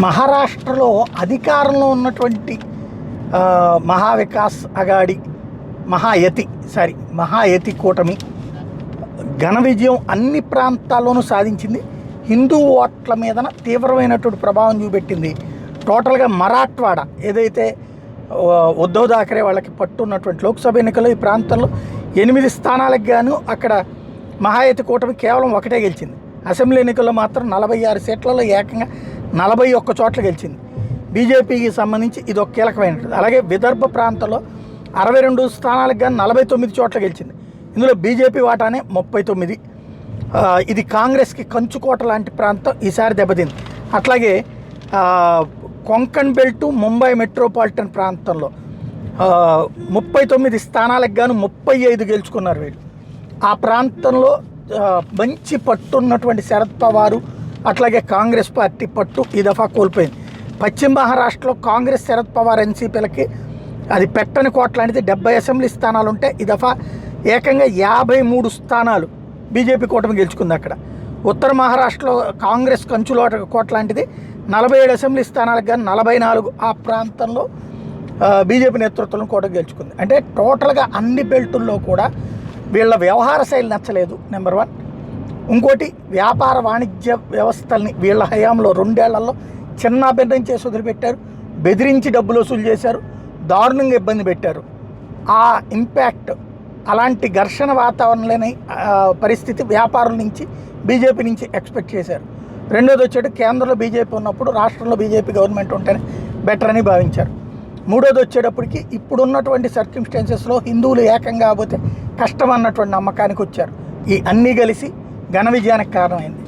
మహారాష్ట్రలో అధికారంలో ఉన్నటువంటి మహావికాస్ అఘాడి మహాయతి కూటమి ఘన విజయం అన్ని ప్రాంతాల్లోనూ సాధించింది. హిందూ ఓట్ల మీదన తీవ్రమైనటువంటి ప్రభావం చూపెట్టింది. టోటల్గా మరాఠ్వాడ ఏదైతే ఉద్ధవ్ థాకరే వాళ్ళకి పట్టున్నటువంటి లోక్సభ ఎన్నికల్లో ఈ ప్రాంతంలో 8 స్థానాలకు గాను అక్కడ మహాయతి కూటమి కేవలం ఒకటే గెలిచింది. అసెంబ్లీ ఎన్నికల్లో మాత్రం 46 సీట్లలో ఏకంగా 41 చోట్ల గెలిచింది. బీజేపీకి సంబంధించి ఇది ఒక కీలకమైనది. అలాగే విదర్భ ప్రాంతంలో 62 స్థానాలకు గాను 49 చోట్ల గెలిచింది. ఇందులో బీజేపీ వాటానే 39. ఇది కాంగ్రెస్కి కంచుకోట లాంటి ప్రాంతం ఈసారి దెబ్బతింది. అట్లాగే కొంకణ్ బెల్ట్ ముంబై మెట్రోపాలిటన్ ప్రాంతంలో 39 స్థానాలకు గాను 35 గెలుచుకున్నారు వీళ్ళు. ఆ ప్రాంతంలో మంచి పట్టున్నటువంటి శరద్ పవారు అట్లాగే కాంగ్రెస్ పార్టీ పట్టు ఈ దఫా కోల్పోయింది. పశ్చిమ మహారాష్ట్రలో కాంగ్రెస్ శరద్ పవార్ ఎన్సీపీలకి అది పెట్టని కోట లాంటిది 70 అసెంబ్లీ స్థానాలు ఉంటే ఈ దఫా ఏకంగా 53 స్థానాలు బీజేపీ కూటమి గెలుచుకుంది. అక్కడ ఉత్తర మహారాష్ట్రలో కాంగ్రెస్ కోట లాంటిది 47 అసెంబ్లీ స్థానాలకు కానీ 44 ఆ ప్రాంతంలో బీజేపీ నేతృత్వంలో కూటమి గెలుచుకుంది. అంటే టోటల్గా అన్ని బెల్టుల్లో కూడా వీళ్ళ వ్యవహార శైలి నచ్చలేదు నెంబర్ 1. ఇంకోటి వ్యాపార వాణిజ్య వ్యవస్థల్ని వీళ్ళ హయాంలో 2 ఏళ్లలో చిన్న భిన్నం చేసి వదిలిపెట్టారు. బెదిరించి డబ్బులు వసూలు చేశారు, దారుణంగా ఇబ్బంది పెట్టారు. ఆ ఇంపాక్ట్ అలాంటి ఘర్షణ వాతావరణంలోని పరిస్థితి వ్యాపారుల నుంచి బీజేపీ నుంచి ఎక్స్పెక్ట్ చేశారు. రెండోది వచ్చేటి కేంద్రంలో బీజేపీ ఉన్నప్పుడు రాష్ట్రంలో బీజేపీ గవర్నమెంట్ ఉంటేనే బెటర్ అని భావించారు. మూడోది వచ్చేటప్పటికి ఇప్పుడున్నటువంటి సర్కమ్స్టాన్సెస్లో హిందువులు ఏకంగా కాకపోతే కష్టం అన్నటువంటి నమ్మకానికి వచ్చారు. ఈ అన్నీ కలిసి ఘన విజయానికి కారణమైంది.